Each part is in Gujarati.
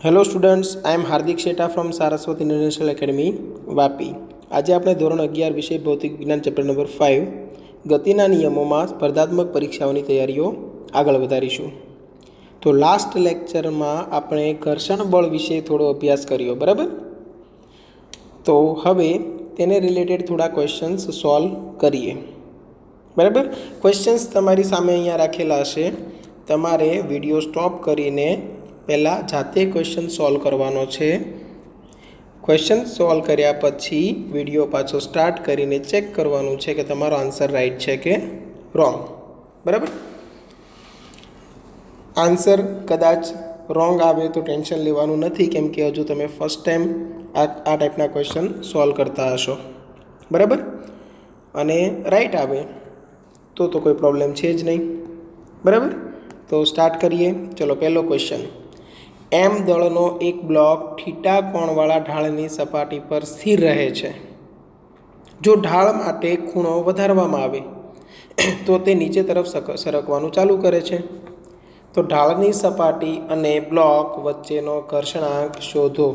Hello students, I am Hardik Shetha from Saraswat international academy Vapi. આજે આપણે ધોરણ 11 વિષય ભૌતિક વિજ્ઞાન ચેપ્ટર નંબર 5 ગતિના નિયમોમાં સ્પર્ધાત્મક પરીક્ષાઓની તૈયારીઓ આગળ વધારીશું. તો લાસ્ટ લેક્ચરમાં આપણે ઘર્ષણ બળ વિશે થોડો અભ્યાસ કર્યો, બરાબર? તો હવે તેને રિલેટેડ થોડા ક્વેશ્ચન્સ સોલ્વ કરીએ, બરાબર? ક્વેશ્ચન્સ તમારી સામે અહીંયા રાખેલા હશે. તમારે વિડીયો સ્ટોપ કરીને પહેલાં જાતે ક્વેશ્ચન સોલ્વ કરવાનો છે. ક્વેશ્ચન સોલ્વ કર્યા પછી વિડીયો પાછો સ્ટાર્ટ કરીને ચેક કરવાનું છે કે તમારો આન્સર રાઈટ છે કે રોંગ, બરાબર? આન્સર કદાચ રોંગ આવે તો ટેન્શન લેવાનું નથી, કેમ કે હજુ તમે ફર્સ્ટ ટાઈમ આ ટાઈપના ક્વેશ્ચન સોલ્વ કરતા હશો, બરાબર? અને રાઈટ આવે તો કોઈ પ્રોબ્લેમ છે જ નહીં, બરાબર? તો સ્ટાર્ટ કરીએ. ચલો, પહેલો ક્વેશ્ચન. એમ દળનો એક બ્લોક થીટા કોણવાળા ઢાળની સપાટી પર સ્થિર રહે છે. જો ઢાળ માટે ખૂણો વધારવામાં આવે તો તે નીચે તરફ સરકવાનું ચાલુ કરે છે. તો ઢાળની સપાટી અને બ્લોક વચ્ચેનો ઘર્ષણાંક શોધો.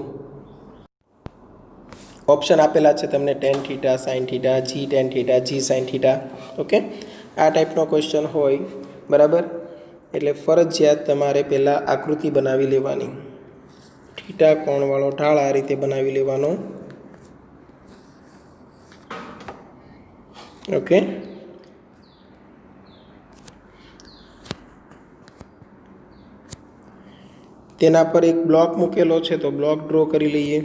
ઓપ્શન આપેલા છે તમને tan theta, sin theta, g tan theta, g sin theta. Okay, આ ટાઈપનો ક્વેશ્ચન હોય, બરાબર? એટલે ફરજિયાત તમારે પહેલાં આકૃતિ બનાવી લેવાની. થીટા કોણવાળો ઢાળ આ રીતે બનાવી લેવાનો. ઓકે, તેના પર એક બ્લોક મૂકેલો છે, તો બ્લોક ડ્રો કરી લઈએ.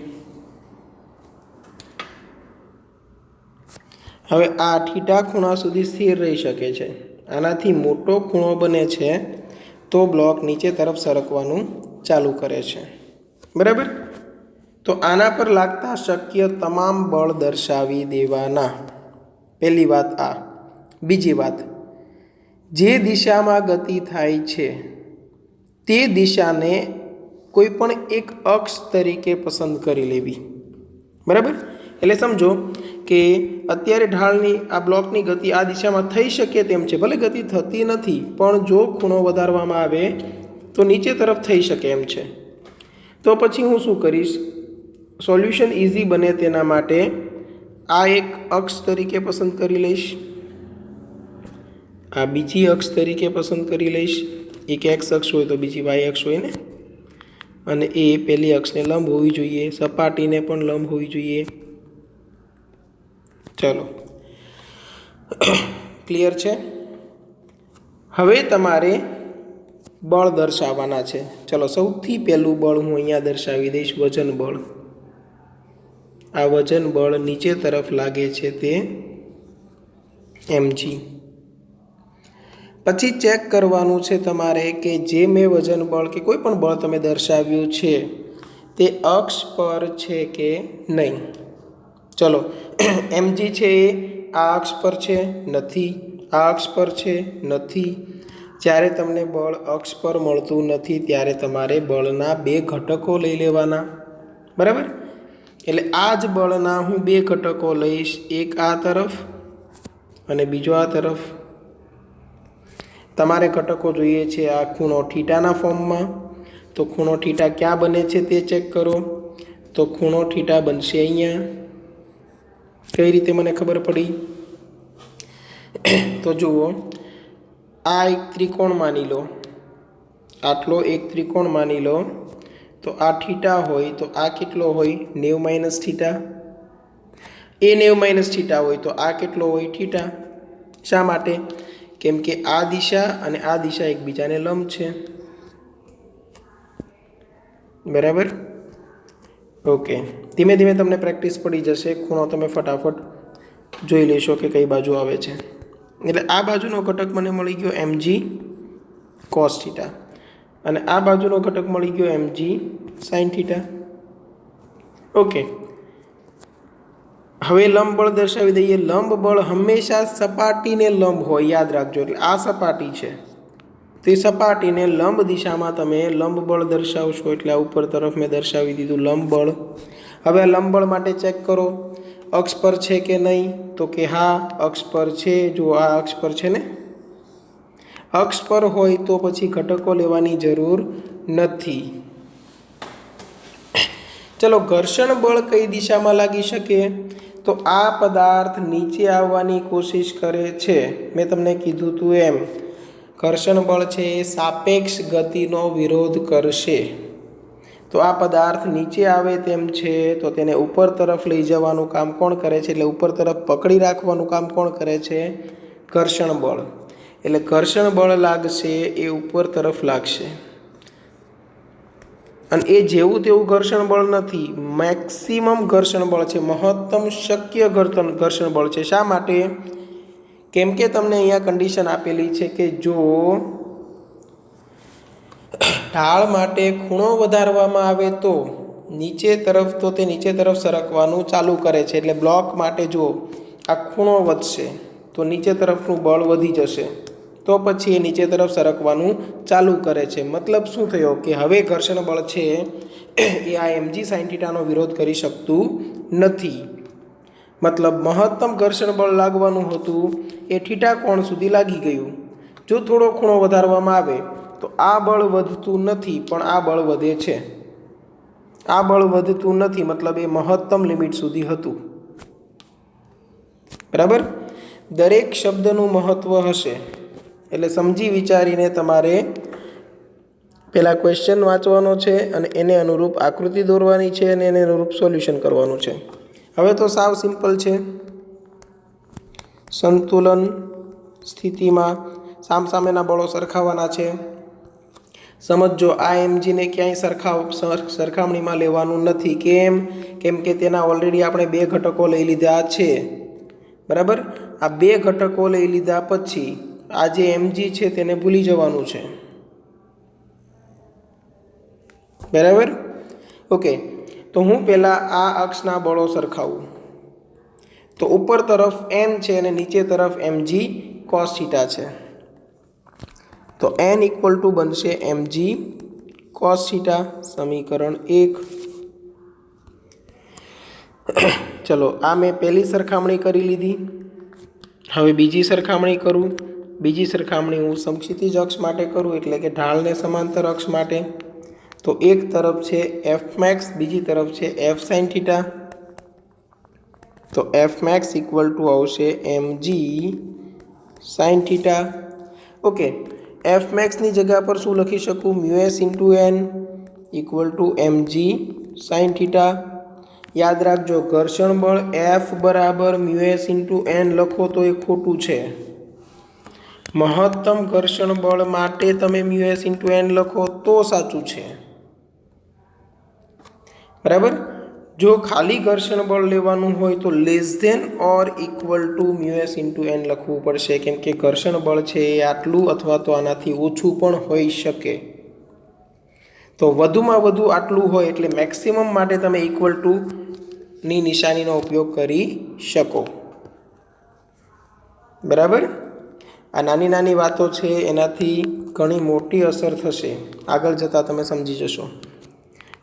હવે આ થીટા ખૂણા સુધી સ્થિર રહી શકે છે. આનાથી મોટો ખૂણો બને છે તો બ્લોક નીચે તરફ સરકવાનું ચાલુ કરે છે, બરાબર? તો આના પર લાગતા શક્ય તમામ બળ દર્શાવી દેવાના. પહેલી વાત આ. બીજી વાત, જે દિશામાં ગતિ થાય છે તે દિશાને કોઈ પણ એક અક્ષ તરીકે પસંદ કરી લેવી, બરાબર? એટલે સમજો કે અત્યારે ઢાળની આ બ્લોકની ગતિ આ દિશામાં થઈ શકે તેમ છે, ભલે ગતિ થતી નથી, પણ જો ખૂણો વધારવામાં આવે તો નીચે તરફ થઈ શકે એમ છે. તો પછી હું શું કરીશ? સોલ્યુશન ઇઝી બને તેના માટે આ એક અક્ષ તરીકે પસંદ કરી લઈશ, આ બીજી અક્ષ તરીકે પસંદ કરી લઈશ. એક એક્સ અક્ષ હોય તો બીજી વાય અક્ષ હોય ને, અને એ પહેલી અક્ષને લંબ હોવી જોઈએ, સપાટીને પણ લંબ હોવી જોઈએ. ચલો, ક્લિયર છે? હવે તમારે બળ દર્શાવવાના છે. ચલો, સૌથી પહેલું બળ હું અહીંયા દર્શાવી દઈશ, વજન બળ. આ વજન બળ નીચે તરફ લાગે છે તે mg. પછી ચેક કરવાનું છે તમારે કે જે મેં વજન બળ કે કોઈ પણ બળ તમે દર્શાવ્યું છે તે અક્ષ પર છે કે નહીં. ચલો, mg છે એ આ અક્ષ પર છે? નથી. આ અક્ષ પર છે? નથી. જ્યારે તમને બળ અક્ષ પર મળતું નથી ત્યારે તમારે બળના બે ઘટકો લઈ લેવાના, બરાબર? એટલે આ જ બળના હું બે ઘટકો લઈશ, એક આ તરફ અને બીજો આ તરફ. તમારે ઘટકો જોઈએ છે આ ખૂણો થીટાના ફોર્મમાં. તો ખૂણો થીટા ક્યાં બને છે તે ચેક કરો. તો ખૂણો થીટા બનશે અહીંયા. કઈ રીતે મને ખબર પડી? તો જુઓ, આ એક ત્રિકોણ માની લો, આટલો એક ત્રિકોણ માની લો. તો આ થીટા હોય તો આ કેટલો હોય? 90 માઇનસ થીટા. એ 90 માઇનસ થીટા હોય તો આ કેટલો હોય? થીટા. શા માટે? કેમ કે આ દિશા અને આ દિશા એકબીજાને લંબ છે, બરાબર? ઓકે, ધીમે ધીમે તમને પ્રેક્ટિસ પડી જશે. ખૂણો તમે ફટાફટ જોઈ લેશો કે કઈ બાજુ આવે છે. એટલે આ બાજુનો ઘટક મને મળી ગયો mg cos થીટા, અને આ બાજુનો ઘટક મળી ગયો mg sin થીટા. ઓકે, હવે લંબ બળ દર્શાવી દઈએ. લંબ બળ હંમેશા સપાટીને લંબ હોય, યાદ રાખજો. એટલે આ સપાટી છે, તે સપાટીને લંબ દિશામાં તમે લંબ બળ દર્શાવશો. એટલે આ ઉપર તરફ મેં દર્શાવી દીધું લંબ બળ. હવે આ લંબ બળ માટે ચેક કરો, અક્ષ પર છે કે નહીં? તો કે હા, અક્ષ પર છે. જો આ અક્ષ પર છે ને, અક્ષ પર હોય તો પછી ઘટકો લેવાની જરૂર નથી. ચલો, ઘર્ષણ બળ કઈ દિશામાં લાગી શકે? તો આ પદાર્થ નીચે આવવાની કોશિશ કરે છે. મેં તમને કીધું હતું એમ, ઘર્ષણ બળ છે એ સાપેક્ષ ગતિનો વિરોધ કરશે. તો આ પદાર્થ નીચે આવે તેમ છે તો તેને ઉપર તરફ લઈ જવાનું કામ કોણ કરે છે? એટલે ઉપર તરફ પકડી રાખવાનું કામ કોણ કરે છે? ઘર્ષણ બળ. એટલે ઘર્ષણ બળ લાગશે એ ઉપર તરફ લાગશે. અને એ જેવું તેવું ઘર્ષણ બળ નથી, મેક્સિમમ ઘર્ષણ બળ છે, મહત્તમ શક્ય ઘર્ષણ બળ છે. શા માટે? કેમ કે તમને અહીંયા કન્ડિશન આપેલી છે કે જો ઢાળ માટે ખૂણો વધારવામાં આવે તો નીચે તરફ સરકવાનું ચાલુ કરે છે. એટલે બ્લોક માટે જો આ ખૂણો વધશે તો નીચે તરફનું બળ વધી જશે, તો પછી એ નીચે તરફ સરકવાનું ચાલુ કરે છે. મતલબ શું થયો કે હવે ઘર્ષણ બળ છે એ આ mg sin θનો વિરોધ કરી શકતું નથી. મતલબ મહત્તમ ઘર્ષણ બળ લાગવાનું હતું એ થીટા કોણ સુધી લાગી ગયું. જો થોડો ખૂણો વધારવામાં આવે તો આ બળ વધતું નથી પણ આ બળ વધે છે. આ બળ વધતું નથી મતલબ એ મહત્તમ લિમિટ સુધી હતું. બરાબર? દરેક શબ્દનું મહત્વ હશે. એટલે સમજી વિચારીને તમારે પહેલાં ક્વેશ્ચન વાંચવાનો છે અને એને અનુરૂપ આકૃતિ દોરવાની છે અને એને અનુરૂપ સોલ્યુશન કરવાનું છે. હવે તો સાવ સિમ્પલ છે. સંતુલન સ્થિતિમાં સામસામેના બળો સરખાવવાના છે. સમજો આ mgને ક્યાંય સરખામણીમાં લેવાનું નથી. કેમ કે તેના ઓલરેડી આપણે 2 ઘટકો લઈ લીધા છે. બરાબર? આ 2 ઘટકો લઈ લીધા પછી આ જે mg છે તેને ભૂલી જવાનું છે. બરાબર? ઓકે, તો હું પહેલાં આ અક્ષના બળો સરખાવું. તો ઉપર તરફ n છે અને નીચે તરફ mg cos θ છે. તો n ઇક્વલ ટુ બનશે mg cos θ, સમીકરણ 1. ચલો, આ મેં પહેલી સરખામણી કરી લીધી. હવે બીજી સરખામણી કરું. બીજી સરખામણી હું સમક્ષિતિજ અક્ષ માટે કરું, એટલે કે ઢાળને સમાંતર અક્ષ માટે. તો એક તરફ છે f max, બીજી તરફ છે f sin θ. તો f max ઇક્વલ ટુ આવશે mg sin θ. ઓકે, f maxની જગ્યા પર શું લખી શકું? μs into n equal to mg sin θ. યાદ રાખજો, ઘર્ષણ બળ F બરાબર μs ઇન્ટુ n લખો તો એ ખોટું છે. મહત્તમ ઘર્ષણ બળ માટે તમે μs ઇન્ટુ n લખો તો સાચું છે. બરાબર? જો ખાલી ઘર્ષણ બળ લેવાનું હોય તો less than or equal to μs into n લખવું પડશે. કેમ કે ઘર્ષણ બળ છે એ આટલું અથવા તો આનાથી ઓછું પણ હોઈ શકે. તો વધુમાં વધુ આટલું હોય એટલે મેક્સિમમ માટે તમે ઇક્વલ ટુ ની નિશાનીનો ઉપયોગ કરી શકો. બરાબર? આ નાની નાની વાતો છે, એનાથી ઘણી મોટી અસર થશે. આગળ જતાં તમે સમજી જશો.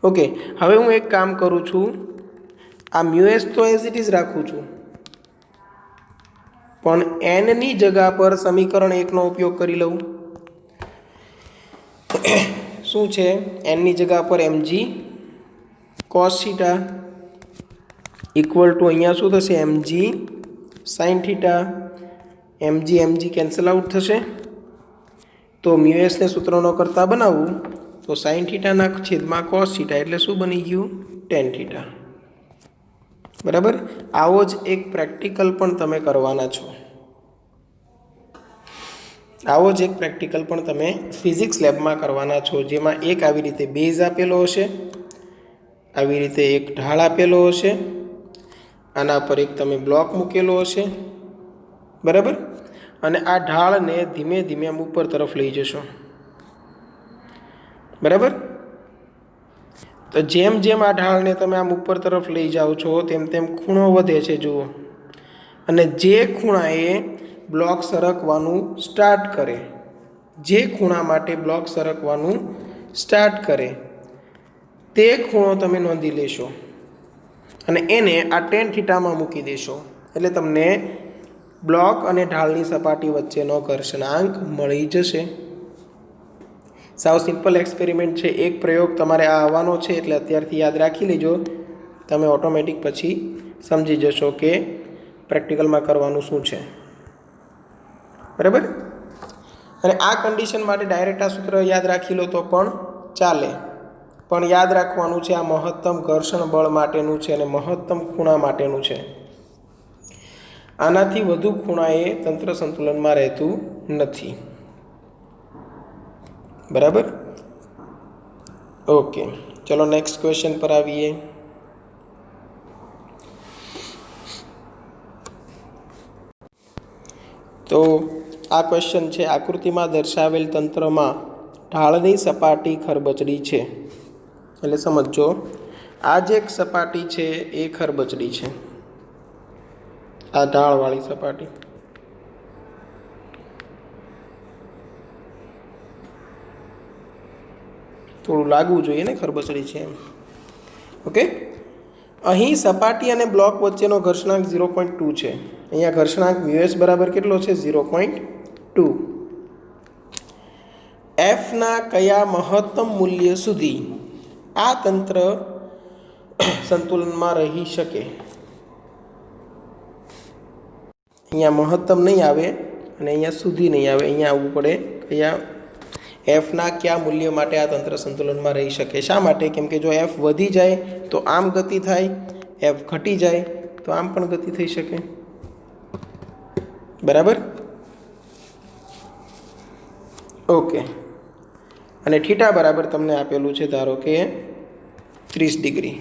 ઓકે, હવે હું એક કામ કરું છું. આ μs તો એઝ ઇટ ઇઝ રાખું છું, પણ nની જગ્યા પર સમીકરણ 1નો ઉપયોગ કરી લઉં. શું છે? nની જગ્યા પર mg cos θ ઇક્વલ ટુ અહીંયા શું થશે? mg sin θ. mg cancel out થશે. તો μsને સૂત્રનો કરતા બનાવવું તો sin θ ના છેદમાં cos θ એટલે શું બની ગયું? tan θ. બરાબર? આવો જ એક પ્રેક્ટિકલ પણ તમે કરવાના છો. આવો જ એક પ્રેક્ટિકલ પણ તમે ફિઝિક્સ લેબમાં કરવાના છો, જેમાં એક આવી રીતે બેઝ આપેલો હશે, આવી રીતે એક ઢાળ આપેલો હશે, આના પર એક તમે બ્લોક મૂકેલો હશે. બરાબર? અને આ ઢાળને ધીમે ધીમે આમ ઉપર તરફ લઈ જશો. બરાબર? તો જેમ જેમ આ ઢાળને તમે આમ ઉપર તરફ લઈ જાઓ છો તેમ તેમ ખૂણો વધે છે. જુઓ, અને જે ખૂણાએ બ્લોક સરકવાનું સ્ટાર્ટ કરે, જે ખૂણા માટે બ્લોક સરકવાનું સ્ટાર્ટ કરે તે ખૂણો તમે નોંધી લેશો અને એને આ tan θમાં મૂકી દેશો. એટલે તમને બ્લોક અને ઢાળની સપાટી વચ્ચેનો ઘર્ષણાંક મળી જશે. સાવ સિમ્પલ એક્સપેરિમેન્ટ છે, એક પ્રયોગ તમારે આ આવવાનો છે એટલે અત્યારથી યાદ રાખી લેજો, તમે ઓટોમેટિક પછી સમજી જશો કે પ્રેક્ટિકલમાં કરવાનું શું છે, બરાબર. અને આ કન્ડિશન માટે ડાયરેક્ટ આ સૂત્ર યાદ રાખી લો તો પણ ચાલે, પણ યાદ રાખવાનું છે આ મહત્તમ ઘર્ષણ બળ માટેનું છે અને મહત્તમ ખૂણા માટેનું છે. આનાથી વધુ ખૂણાએ તંત્ર સંતુલનમાં રહેતું નથી, બરાબર. ઓકે, ચલો નેક્સ્ટ ક્વેશ્ચન પર આવીએ. તો આ ક્વેશ્ચન છે, આકૃતિમાં દર્શાવેલ તંત્રમાં ઢાળની સપાટી ખરબચડી છે. એટલે સમજો, આ જે એક સપાટી છે એ ખરબચડી છે, આ ઢાળવાળી સપાટી. થોડું લાગવું જોઈએ ને ખરબચડી છે એમ. ઓકે, અહીં સપાટી અને બ્લોક વચ્ચેનો ઘર્ષણાંક 0.2 છે. અહીંયા ઘર્ષણાંક μs બરાબર કેટલો છે? 0.2. એફના કયા મહત્તમ મૂલ્ય સુધી આ તંત્ર સંતુલનમાં રહી શકે? અહીંયા મહત્તમ નહીં આવે અને અહીંયા સુધી નહીં આવે, અહીંયા આવવું પડે કયા એફના કયા મૂલ્ય માટે આ તંત્ર સંતુલનમાં રહી શકે. શા માટે? કેમ કે જો એફ વધી જાય તો આમ ગતિ થાય, એફ ઘટી જાય તો આમ પણ ગતિ થઈ શકે, બરાબર. ઓકે, અને થીટા બરાબર તમને આપેલું છે ધારો કે 30 ડિગ્રી.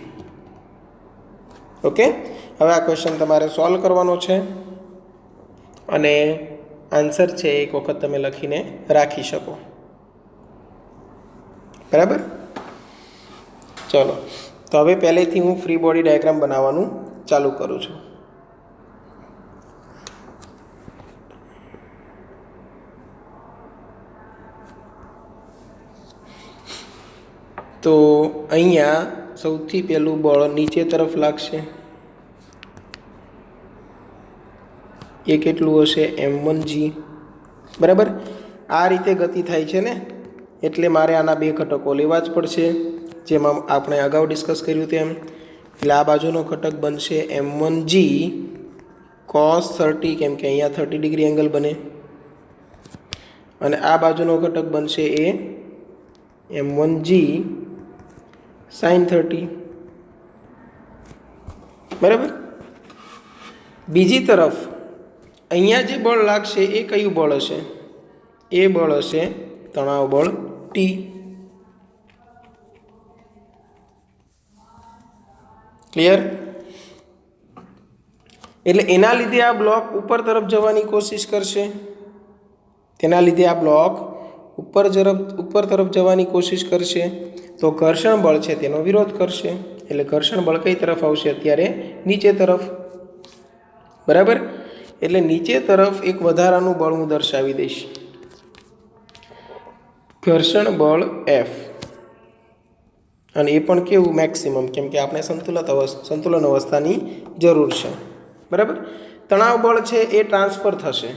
ઓકે, હવે આ ક્વેશ્ચન તમારે સોલ્વ કરવાનો છે અને આન્સર છે એક વખત તમે લખીને રાખી શકો, બરાબર. ચલો, તો હવે પહેલેથી હું ફ્રી બોડી ડાયાગ્રામ બનાવવાનું ચાલુ કરું છું. તો અહીંયા સૌથી પહેલું બળ નીચે તરફ લાગશે, એ કેટલું હશે? m1g, બરાબર. આ રીતે ગતિ થાય છે ને, એટલે મારે આના બે ઘટકો લેવા જ પડશે, જેમાં આપણે અગાઉ ડિસ્કસ કર્યું તેમ. એટલે આ બાજુનો ઘટક બનશે m1g cos 30, કેમ કે અહીંયા 30 ડિગ્રી એંગલ બને, અને આ બાજુનો ઘટક બનશે એ m1g sin 30, બરાબર. બીજી તરફ અહીંયા જે બળ લાગશે એ કયું બળ હશે? એ બળ હશે તણાવ બળ T. ક્લિયર? એટલે એના લીધે આ બ્લોક ઉપર તરફ જવાની કોશિશ કરશે, તેના લીધે આ બ્લોક ઉપર તરફ જવાની કોશિશ કરશે, તો ઘર્ષણ બળ છે તેનો વિરોધ કરશે. એટલે ઘર્ષણ બળ કઈ તરફ આવશે? અત્યારે નીચે તરફ, બરાબર. એટલે નીચે તરફ એક વધારાનું બળ હું દર્શાવી દઈશ, ઘર્ષણ બળ F, અને એ પણ કેવું? મેક્સિમમ, કેમ કે આપણે સંતુલન અવસ્થાની જરૂર છે, બરાબર. તણાવ બળ છે એ ટ્રાન્સફર થશે,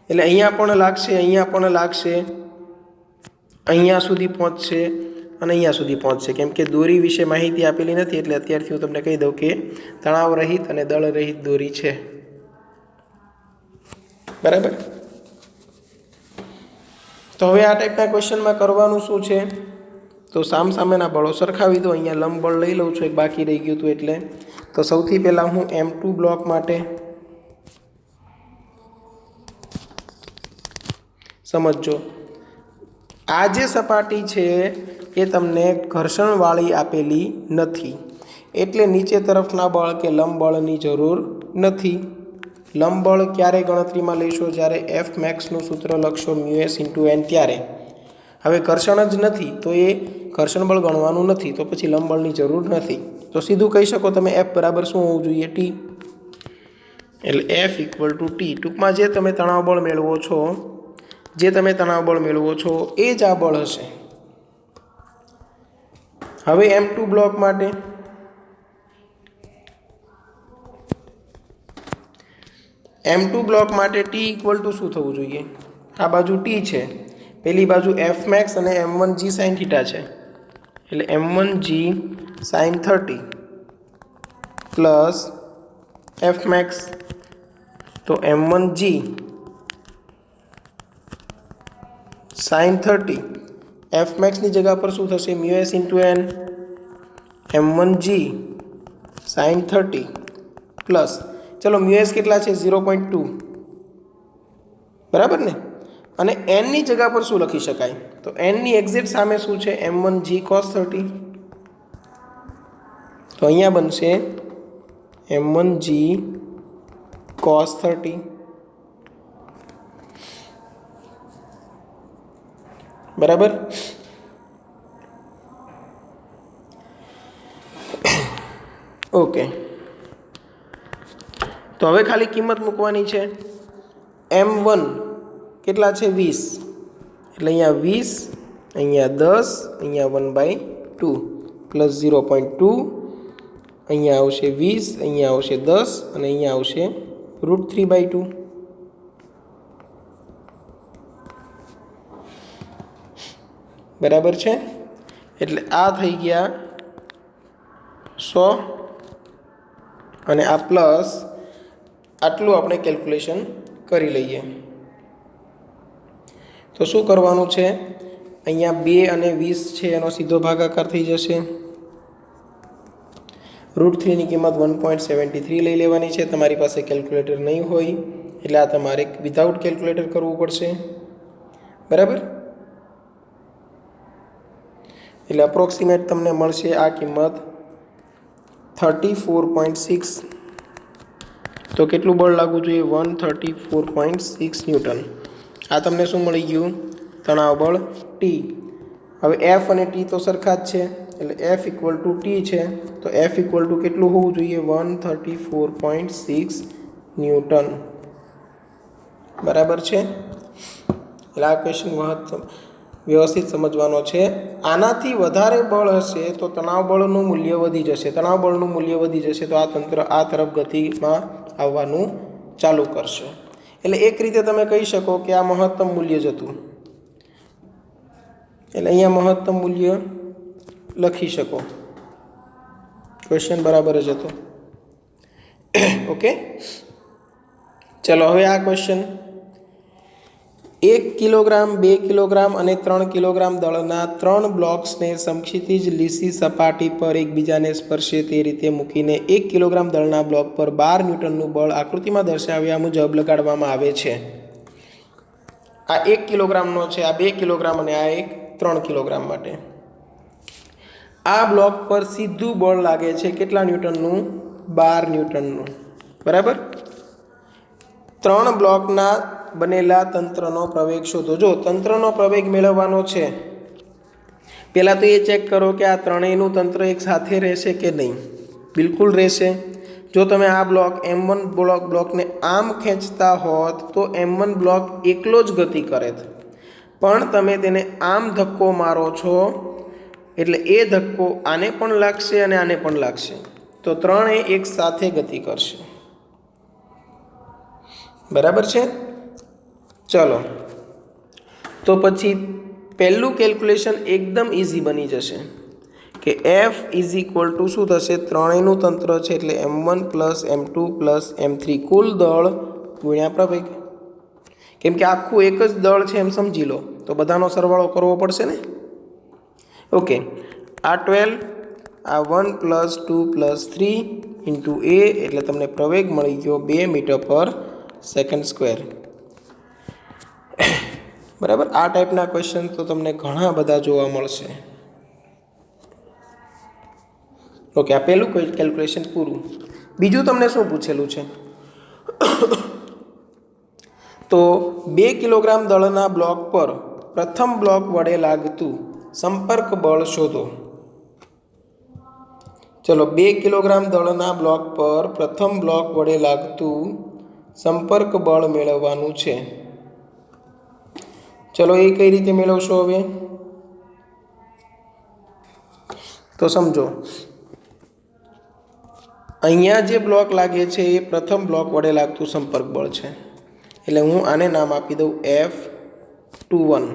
એટલે અહીંયા પણ લાગશે, અહીંયા પણ લાગશે, અહીંયા સુધી પહોંચશે અને અહીંયા સુધી પહોંચશે. કેમ કે દોરી વિશે માહિતી આપેલી નથી, એટલે અત્યારથી હું તમને કહી દઉં કે તણાવ રહિત અને દળ રહિત દોરી છે, બરાબર. તો હવે આ ટાઈપના ક્વેશ્ચનમાં કરવાનું શું છે? તો સામસામેના બળો સરખાવી દો. અહીંયા લંબ બળ લઈ લઉં છું, એક બાકી રહી ગયું હતું એટલે. તો સૌથી પહેલાં હું M2 બ્લોક માટે સમજો, આ જે સપાટી છે એ તમને ઘર્ષણવાળી આપેલી નથી, એટલે નીચે તરફના બળ કે લંબ બળની જરૂર નથી. લંબ બળ ક્યારે ગણતરીમાં લઈશો? જ્યારે એફ મેક્સનું સૂત્ર લખશો μs × n ત્યારે. હવે ઘર્ષણ જ નથી તો એ ઘર્ષણ બળ ગણવાનું નથી, તો પછી લંબ બળની જરૂર નથી. તો સીધું કહી શકો તમે એફ બરાબર શું હોવું જોઈએ? T. એટલે F = T. ટૂંકમાં જે તમે તણાવ બળ મેળવો છો એ જ આ બળ હશે. હવે M2 બ્લોક માટે M2 બ્લોક માટે T = શું થવું જોઈએ? આ બાજુ T છે, પેલી બાજુ એફ મેક્સ અને m1g સાઇન થીટા છે, એટલે m1g sign 30 plus F max, તો m1g સાઇન 30, એફ મેક્સની જગ્યા પર શું થશે μs into n, m1g sign 30 plus, ચલો μs કેટલા છે 0.2, બરાબર ને, અને n ની જગ્યા પર શું લખી શકાય, તો n ની એક્ઝેક્ટ સામે શું છે m1g cos 30, તો અહીંયા બનશે m1g cos 30, બરાબર. ઓકે, તો હવે ખાલી કિંમત મૂકવાની છે. m1 કેટલા છે 20, એટલે અહીંયા 20, અહીંયા 10, અહીંયા 1/2 પ્લસ 0.2, અહીંયા આવશે 20, અહીંયા આવશે 10 અને અહીંયા આવશે √3/2. બરાબર છે, એટલે આ થઈ ગયા 100 અને આ પ્લસ આટલું આપણે કેલ્ક્યુલેશન કરી લઈએ. તો શું કરવાનું છે, અહીંયા 2 અને 20 છે એનો સીધો ભાગાકાર થઈ જશે. √3 ની કિંમત 1.73 લઈ લેવાની છે. તમારી પાસે કેલ્ક્યુલેટર નહીં હોય એટલે આ તમારે વિધાઉટ કેલ્ક્યુલેટર કરવું પડશે, બરાબર. એટલે અપ્રોક્સિમેટ તમને મળશે આ કિંમત 34.6. તો કેટલું બળ લાગવું જોઈએ 134.6 ન્યૂટન. આ તમને શું મળી ગયું તણાવ બળ ટી. હવે એફ અને ટી તો સરખા જ છે એટલે એફ ઇક્વલ ટુ ટી છે, તો એફ ઇક્વલ ટુ કેટલું હોવું જોઈએ 134.6 ન્યૂટન, બરાબર છે. એટલે આ ક્વેશ્ચન વ્યવસ્થિત સમજવાનો છે. આનાથી વધારે બળ હશે તો તણાવ બળનું મૂલ્ય વધી જશે, તણાવ બળનું મૂલ્ય વધી જશે તો આ તંત્ર આ તરફ ગતિમાં આવવાનું ચાલુ કરશે. એટલે એક રીતે તમે કહી શકો કે આ મહત્તમ મૂલ્ય જ હતું, એટલે અહીંયા મહત્તમ મૂલ્ય લખી શકો, ક્વેશ્ચન બરાબર જ હતો. ઓકે, ચલો હવે આ ક્વેશ્ચન 1 કિલોગ્રામ 2 કિલોગ્રામ અને 3 કિલોગ્રામ દળના 3 બ્લોક્સને સમક્ષિતિજ લીસી સપાટી પર એકબીજાને સ્પર્શે તે રીતે મૂકીને 1 કિલોગ્રામ દળના બ્લોક પર 12 ન્યૂટનનું બળ આકૃતિમાં દર્શાવ્યા મુજબ લગાડવામાં આવે છે. આ 1 કિલોગ્રામનો છે, આ 2 કિલોગ્રામ અને આ એક 3 કિલોગ્રામ માટે. આ બ્લોક પર સીધું બળ લાગે છે કેટલા ન્યૂટનનું 12 ન્યૂટનનું, બરાબર. 3 બ્લોકના બનેલા તંત્રનો પ્રવેગ શોધો. જો તંત્રનો પ્રવેગ મેળવવાનો છે, પહેલાં તો એ ચેક કરો કે આ ત્રણેયનું તંત્ર એક સાથે રહેશે કે નહીં. બિલકુલ રહેશે. જો તમે આ બ્લોક m1 બ્લોકને આમ ખેંચતા હોત તો m1 બ્લોક એકલો જ ગતિ કરે, પણ તમે તેને આમ ધક્કો મારો છો એટલે એ ધક્કો આને પણ લાગશે અને આને પણ લાગશે, તો ત્રણેય એક સાથે ગતિ કરશે, બરાબર છે. ચલો, તો પછી પહેલું કેલ્ક્યુલેશન એકદમ ઇઝી બની જશે કે એફ ઇઝ ઇક્વલ ટુ શું થશે, ત્રણેયનું તંત્ર છે એટલે m1 plus m2 plus m3 કુલ દળ ગુણ્યા પ્રવેગ. કેમ કે આખું એક જ દળ છે એમ સમજી લો, તો બધાનો સરવાળો કરવો પડશે ને. ઓકે, આ 12, આ 1 પ્લસ 2 પ્લસ 3 ઇન્ટુ એ એટલે તમને પ્રવેગ મળી ગયો 2 મીટર પર સેકન્ડ સ્ક્વેર, બરાબર. આ ટાઈપના ક્વેશ્ચન તો તમને ઘણા બધા જોવા મળશે. ઓકે, આ પહેલું કેલ્ક્યુલેશન પૂરું. બીજું તમને શું પૂછેલું છે, તો 2 કિલોગ્રામ દળના બ્લોક પર પ્રથમ બ્લોક વડે લાગતું સંપર્ક બળ શોધો. ચલો, 2 કિલોગ્રામ દળના બ્લોક પર પ્રથમ બ્લોક વડે લાગતું સંપર્ક બળ મેળવવાનું છે. ચલો, એ કઈ રીતે મેળવશો હવે તો સમજો. અહીંયા જે બ્લોક લાગે છે એ પ્રથમ બ્લોક વડે લાગતું સંપર્ક બળ છે, એટલે હું આને નામ આપી દઉં F21.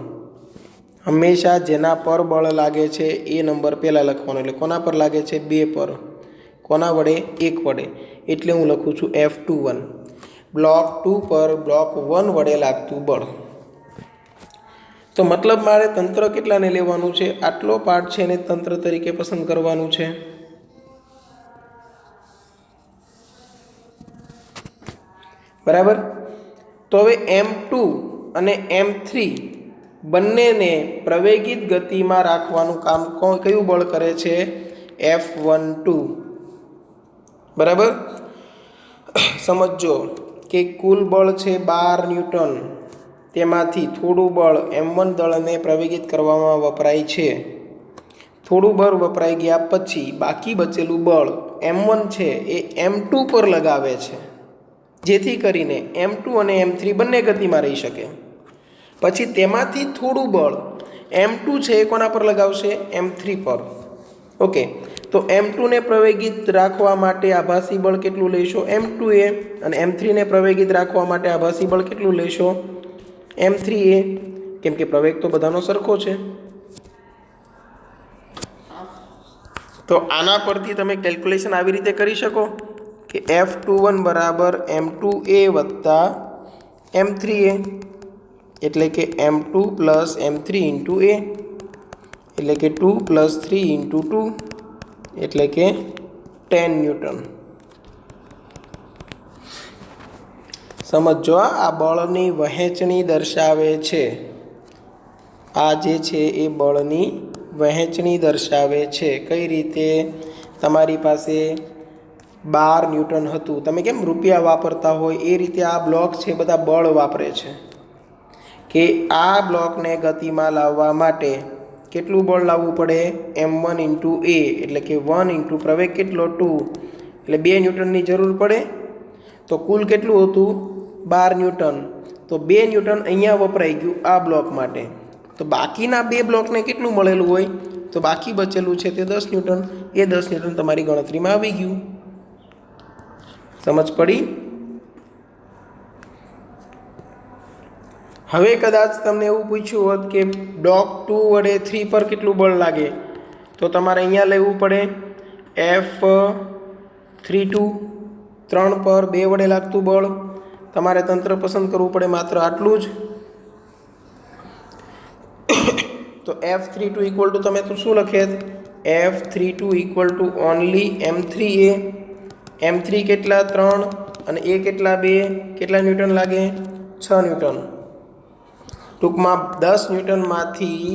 હંમેશા જેના પર બળ લાગે છે એ નંબર પહેલાં લખવાનો. એટલે કોના પર લાગે છે? 2 પર. કોના વડે? 1 વડે. એટલે હું લખું છું F21. બ્લોક 2 પર બ્લોક 1 વડે લાગતું બળ. તો મતલબ મારે તંત્ર કેટલાને લેવાનું છે? આટલો પાર્ટ છે એને તંત્ર તરીકે પસંદ કરવાનું છે. બરાબર. તો હવે M2 અને M3 બંનેને પ્રવેગિત ગતિમાં રાખવાનું કામ કયું બળ કરે છે? F12. બરાબર. સમજો કે કુલ બળ છે 12 ન્યૂટન. તેમાંથી થોડું બળ M1 દળને પ્રવેગિત કરવામાં વપરાય છે. થોડું બળ વપરાઈ ગયા પછી બાકી બચેલું બળ M1 છે એ M2 પર લગાવે છે, જેથી કરીને M2 અને M3 બંને ગતિમાં રહી શકે. પછી તેમાંથી થોડું બળ M2 છે એ કોના પર લગાવશે? M3 પર. ઓકે. તો M2 ને પ્રવેગિત રાખવા માટે આભાસી બળ કેટલું લેશો? M2A. અને M3 ને પ્રવેગિત રાખવા માટે આભાસી બળ કેટલું લેશો? M3A. કેમ કે પ્રવેગ તો બધાનો સરખો છે. તો આના પરથી તમે કેલ્ક્યુલેશન આવી રીતે કરી શકો કે F21 બરાબર M2A વત્તા M3A, એટલે કે M2 plus M3 into A, એટલે કે 2 પ્લસ 3 ઇન્ટુ 2, એટલે કે 10 ન્યૂટન. સમજો આ બળની વહેંચણી દર્શાવે છે. આ જે છે એ બળની વહેંચણી દર્શાવે છે. કઈ રીતે? તમારી પાસે 12 ન્યૂટન હતું. તમે કેમ રૂપિયા વાપરતા હોય એ રીતે આ બ્લોક છે બધા બળ વાપરે છે કે આ બ્લોકને ગતિમાં લાવવા માટે કેટલું બળ લાવવું પડે? M1 ઇન્ટુ A, એટલે કે 1 ઇન્ટુ પ્રવેગ કેટલો? 2, એટલે 2 ન્યૂટનની જરૂર પડે. તો કુલ કેટલું હતું? 12 ન્યૂટન. તો 2 ન્યૂટન અહીંયા વપરાઈ ગયું આ બ્લોક માટે. તો બાકીના 2 બ્લોકને કેટલું મળેલું હોય? તો બાકી બચેલું છે તે 10 ન્યૂટન. એ 10 ન્યૂટન તમારી ગણતરીમાં આવી ગયું. સમજ પડી? હવે કદાચ તમને એવું પૂછ્યું હોત કે બ્લોક 2 વડે 3 પર કેટલું બળ લાગે, તો તમારે અહીંયા લેવું પડે F32. 3 પર 2 વડે લાગતું બળ. તમારે તંત્ર પસંદ કરવું પડે માત્ર આટલું જ. તો F32 ઇક્વલ ટુ તમે તો શું લખેત? F32 equal to only M3A. M3 કેટલા? 3 અને A કેટલા? 2. કેટલા ન્યૂટન લાગે? 6 ન્યૂટન. ટૂંકમાં 10 ન્યૂટનમાંથી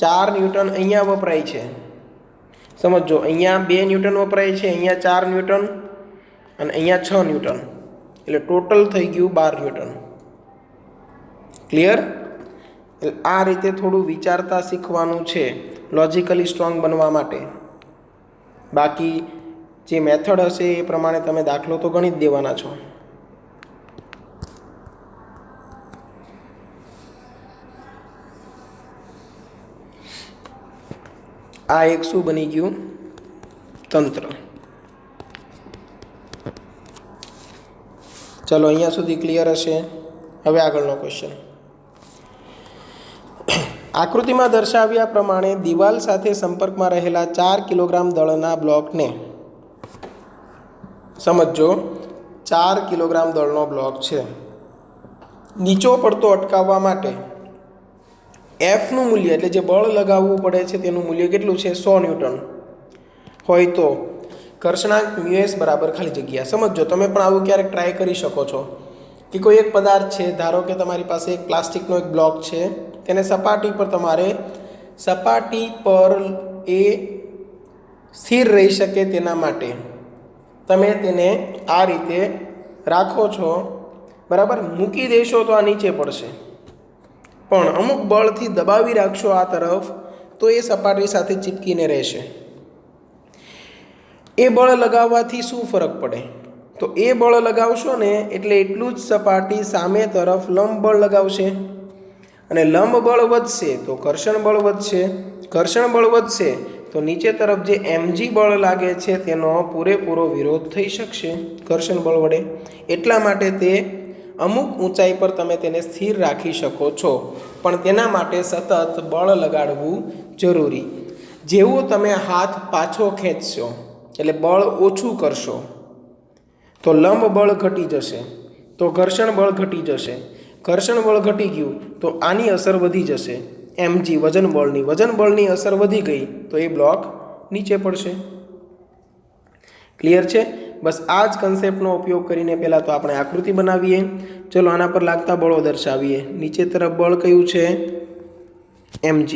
4 ન્યૂટન અહીંયા વપરાય છે. સમજો, અહીંયા 2 ન્યૂટન વપરાય છે, અહીંયા 4 ન્યૂટન અને અહીંયા 6 ન્યૂટન, એટલે ટોટલ થઈ ગયું 12 ન્યૂટન. ક્લિયર? આ રીતે થોડું વિચારતા શીખવાનું છે લોજિકલી સ્ટ્રોંગ બનવા માટે. બાકી જે મેથડ હશે એ પ્રમાણે તમે દાખલો તો ગણી જ દેવાના છો. આ એક શું બની ગયું? તંત્ર. ચલો અહીંયા સુધી ક્લિયર હશે. હવે આગળનો ક્વેશ્ચન. આકૃતિમાં દર્શાવ્યા પ્રમાણે દિવાલ સાથે સંપર્કમાં રહેલા 4 કિલોગ્રામ દળના બ્લોકને, સમજો 4 કિલોગ્રામ દળનો બ્લોક છે, નીચો પડતો અટકાવવા માટે Fનું મૂલ્ય, એટલે જે બળ લગાવવું પડે છે તેનું મૂલ્ય કેટલું છે? 100 ન્યૂટન હોય તો ઘર્ષણાંક μs બરાબર ખાલી જગ્યા. સમજો, તમે પણ આવું ક્યારેક ટ્રાય કરી શકો છો કે કોઈ એક પદાર્થ છે, ધારો કે તમારી પાસે એક પ્લાસ્ટિકનો એક બ્લોક છે, તેને સપાટી પર તમારે સપાટી પર એ સ્થિર રહી શકે તેના માટે તમે તેને આ રીતે રાખો છો. બરાબર? મૂકી દેશો તો આ નીચે પડશે, પણ અમુક બળથી દબાવી રાખશો આ તરફ તો એ સપાટી સાથે ચીપકીને રહેશે. એ બળ લગાવવાથી શું ફરક પડે? તો એ બળ લગાવશો ને એટલે એટલું જ સપાટી સામે તરફ લંબ બળ લગાવશે, અને લંબ બળ વધશે તો ઘર્ષણ બળ વધશે. ઘર્ષણ બળ વધશે તો નીચે તરફ જે mg બળ લાગે છે તેનો પૂરેપૂરો વિરોધ થઈ શકશે ઘર્ષણ બળ વડે. એટલા માટે તે અમુક ઊંચાઈ પર તમે તેને સ્થિર રાખી શકો છો. પણ તેના માટે સતત બળ લગાડવું જરૂરી. જેવું તમે હાથ પાછો ખેંચશો એટલે બળ ઓછું કરશો તો લંબ બળ ઘટી જશે, તો ઘર્ષણ બળ ઘટી જશે. ઘર્ષણ બળ ઘટી ગયું તો આની અસર વધી જશે, mg વજન બળની અસર વધી ગઈ તો એ બ્લોક નીચે પડશે. ક્લિયર છે? બસ આ જ કન્સેપ્ટનો ઉપયોગ કરીને પહેલાં તો આપણે આકૃતિ બનાવીએ. ચલો આના પર લાગતા બળો દર્શાવીએ. નીચે તરફ બળ કયું છે? mg.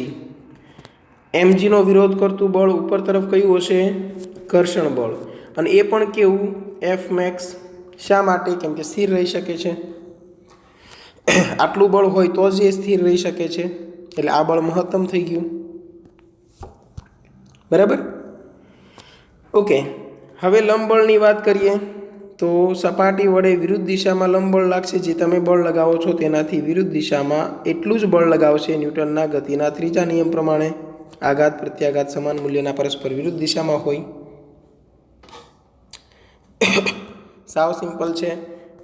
mgનો વિરોધ કરતું બળ ઉપર તરફ કયું હશે? ઘર્ષણ બળ. અને એ પણ કેવું? F max. શા માટે? કેમ કે સ્થિર રહી શકે છે. આટલું બળ હોય તો જ એ સ્થિર રહી શકે છે, એટલે આ બળ મહત્તમ થઈ ગયું. બરાબર? ઓકે, હવે લંબ બળની વાત કરીએ તો સપાટી વડે વિરુદ્ધ દિશામાં લંબ બળ લાગશે. જે તમે બળ લગાવો છો તેનાથી વિરુદ્ધ દિશામાં એટલું જ બળ લગાવશે ન્યૂટનના ગતિના ત્રીજા નિયમ પ્રમાણે. આઘાત પ્રત્યાઘાત સમાન મૂલ્યના પરસ્પર વિરુદ્ધ દિશામાં હોય. સાવ સિમ્પલ છે.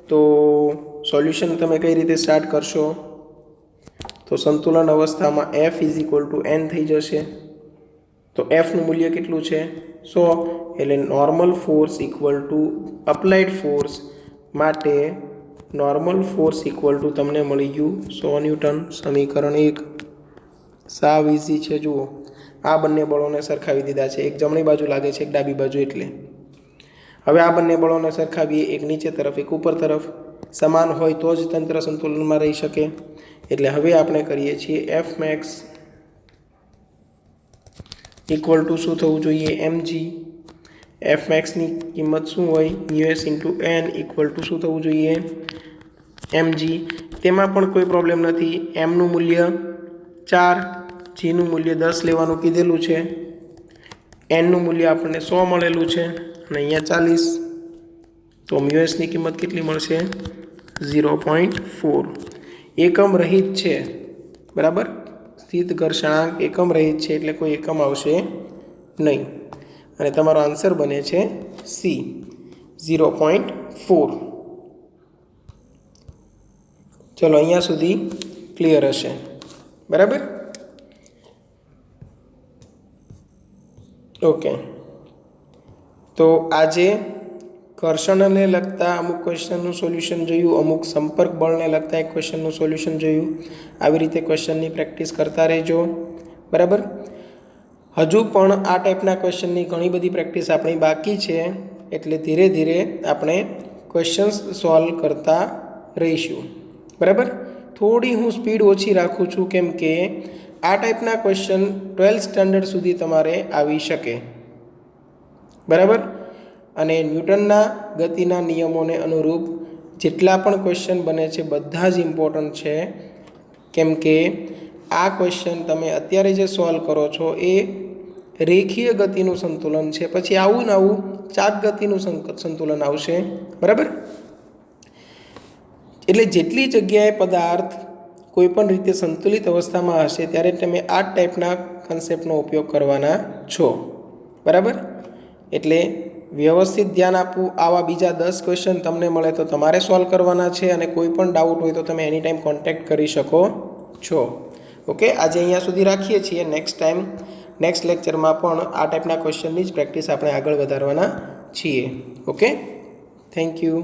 તો સોલ્યુશન તમે કઈ રીતે સ્ટાર્ટ કરશો? તો સંતુલન અવસ્થામાં F = n થઈ જશે. તો Fનું મૂલ્ય કેટલું છે? 100. એટલે નોર્મલ ફોર્સ અપ્લાઇડ ફોર્સ માટે નોર્મલ ફોર્સ તમને મળી ગયું 100 ન્યૂટન. સમીકરણ 1. સાવ ઇઝી છે. જુઓ, આ બંને બળોને સરખાવી દીધા છે. એક જમણી બાજુ લાગે છે, એક ડાબી બાજુ. એટલે હવે આ બંને બળોને સરખાવીએ, એક નીચે તરફ, એક ઉપર તરફ. સમાન હોય તો જ તંત્ર સંતુલનમાં રહી શકે. એટલે હવે આપણે કરીએ છીએ F max = શું થવું જોઈએ? mg. F maxની કિંમત શું હોય? μs × n = શું થવું જોઈએ? mg. તેમાં પણ કોઈ પ્રોબ્લેમ નથી. mનું મૂલ્ય 4, gનું મૂલ્ય 10 લેવાનું કીધેલું છે, nનું મૂલ્ય આપણને 100 મળેલું છે અને અહીંયા 40. તો μsની કિંમત કેટલી મળશે? 0.4. એકમ રહિત છે. બરાબર? સ્થિત ઘર્ષણાંક એકમ રહિત છે એટલે કોઈ એકમ આવશે નહીં. અને તમારો આન્સર બને છે સી, 0.4. ચલો, અહીંયા સુધી ક્લિયર હશે. બરાબર? ઓકે, તો આજે ઘર્ષણને લગતા અમુક ક્વેશ્ચનનું સોલ્યુશન જોયું, અમુક સંપર્ક બળને લગતા એક ક્વેશ્ચનનું સોલ્યુશન જોયું. આવી રીતે ક્વેશ્ચનની પ્રેક્ટિસ કરતા રહેજો. બરાબર? હજુ પણ આ ટાઈપના ક્વેશ્ચનની ઘણી બધી પ્રેક્ટિસ આપણી બાકી છે, એટલે ધીરે ધીરે આપણે ક્વેશ્ચન્સ સોલ્વ કરતા રહીશું. બરાબર? થોડી હું સ્પીડ ઓછી રાખું છું, કેમ કે આ ટાઈપના ક્વેશ્ચન 12th સ્ટાન્ડર્ડ સુધી તમારે આવી શકે. બરાબર? અને ન્યૂટનના ગતિના નિયમોને અનુરૂપ જેટલા પણ ક્વેશ્ચન બને છે બધા જ ઇમ્પોર્ટન્ટ છે, કેમ કે આ ક્વેશ્ચન તમે અત્યારે જે સોલ્વ કરો છો એ રેખીય ગતિનું સંતુલન છે. પછી આવું ને આવું ચાક ગતિનું સંતુલન આવશે. બરાબર? એટલે જેટલી જગ્યાએ પદાર્થ કોઈપણ રીતે સંતુલિત અવસ્થામાં હશે ત્યારે તમે આ ટાઈપના કન્સેપ્ટનો ઉપયોગ કરવાના છો. બરાબર? એટલે વ્યવસ્થિત ધ્યાન આપવું. આવા બીજા 10 ક્વેશ્ચન તમને મળે તો તમારે સોલ્વ કરવાના છે, અને કોઈ પણ ડાઉટ હોય તો તમે એની ટાઈમ કોન્ટેક્ટ કરી શકો છો. ઓકે, આજે અહીંયા સુધી રાખીએ છીએ. નેક્સ્ટ લેક્ચરમાં પણ આ ટાઈપના ક્વેશ્ચનની જ પ્રેક્ટિસ આપણે આગળ વધારવાના છીએ. Okay, thank you.